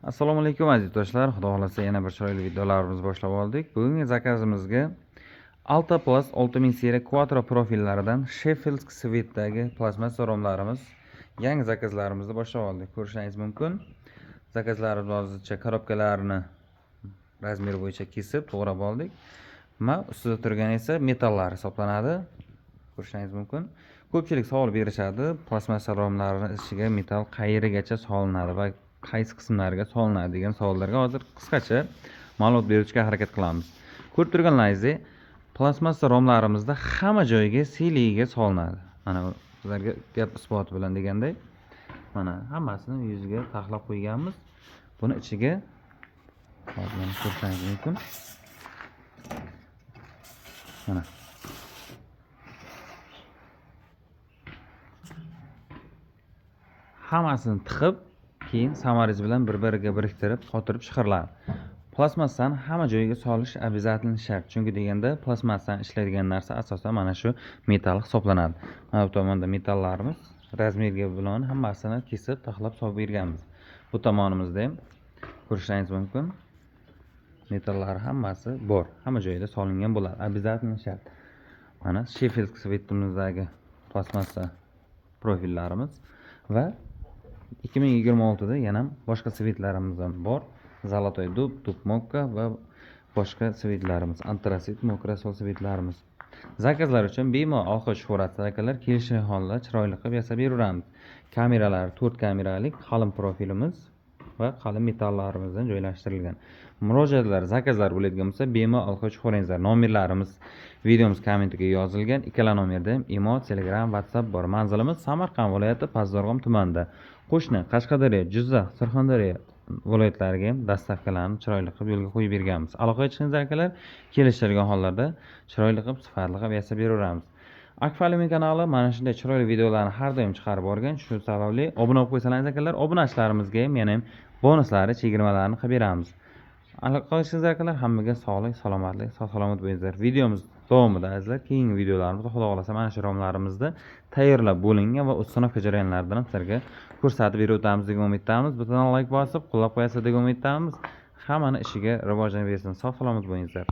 Assalomu alaykum aziz do'stlar. Xudo xolasa yana bir chiroyli videolarimizni boshlab oldik. Bugungi zakazimizga Alta Plus 6000 seriya Quattro profillaridan Sheffield Sweet'dagi plastmassa romlarimiz yangi zakazlarimizni boshlab oldik. Ko'rishingiz mumkin. Zakazlarimiz hozircha korobkalarini razmer bo'yicha kesib, to'g'rab oldik. Ustida turgan esa metallar hisoblanadi. Ko'rishingiz mumkin. Ko'pchilik savol berishadi, plastmassa romlarining ichiga metal qayerigacha solinadi va qaysi qismlariga solinadi degan savollarga hozir qisqacha ma'lumot berishga harakat qilamiz. Ko'rib turganlaringizdek, plastmassa romlarimizda hamma joyga siliga solinadi. Mana sizlarga gap isboti bilan deganday, mana hammasini yuziga taxlab qo'yganmiz. Buni ichiga hozir ko'rishingiz mumkin. Mana hammasini tiqib, keyin samariz bilan bir-biriga biriktirib, qotirib chiqariladi. Plastmassani hamma joyiga solish обязательно shart. Chunki deganda plastmassani ishlaydigan narsa asosan mana shu metal hisoblanadi. Mana bu tomonda metallarimiz razmerga bilan hammasini kesib, taxlab solib berganmiz. Bu tomonimizda ham ko'rishingiz mumkin. Metallari hammasi bor. Hamma joyida solingan bo'ladi. Обязательно shart. Mana Sheffield Sweet'imizdagi plastmassa profillarimiz va 2026 da yana boshqa svetlarimiz ham bor. Zolotoy dub, dub mokka va boshqa svetlarimiz, antrasit, mokrasol svetlarimiz. Zakazlar uchun bemalol alqo shuhratli akalar kelishli holda chiroyli qilib yasab beraveramiz. Kameralar 4 kameralik qalin profilimiz va qalin metallarimizdan joylashtirilgan. Murojaatlar, zakazlar bo'ladigan bo'lsa, bemalol alqo shuhratingizlar. Nomerlarimiz videomiz kommentiga yozilgan. Ikkala nomerda ham imo, Telegram, WhatsApp bor. Manzilimiz Samarqand viloyati Pazdarg'om tumanida. Qo'shni Qashqadaryo, Jizzax, Surxondaryo viloyatlariga ham dastavkalarni chiroyli qilib yo'lga qo'yib berganmiz. Aloqaga chiqingizlar akalar, kelishilgan hollarda chiroyli qilib, sifatli qilib yasab beraveramiz. Akfalimi kanali mana shunday chiroyli videolarni har doim chiqarib borgan. Shu sababli obuna bo'lib qo'ysangiz akalar, obunachilarimizga ham yana bonuslari, chegirmalarni qilib beramiz. Aloqaga chiqingizlar akalar, hammaga sog'lik, salomatlik, sog'-salomat bo'linglar. Videomiz davomida azizlar, keyingi videolarimizda xudo xolasa mana shu romlarimizni tayyorlab bo'lingan va ustunovka jarayonlaridan sizlarga ko'rsatib berib o'tamiz degan umiddamiz. Butun like bosib, qo'llab qo'yasiz degan umiddamiz. Hammani ishiga rivojlanib bersin. Sog' salomat bo'linglar.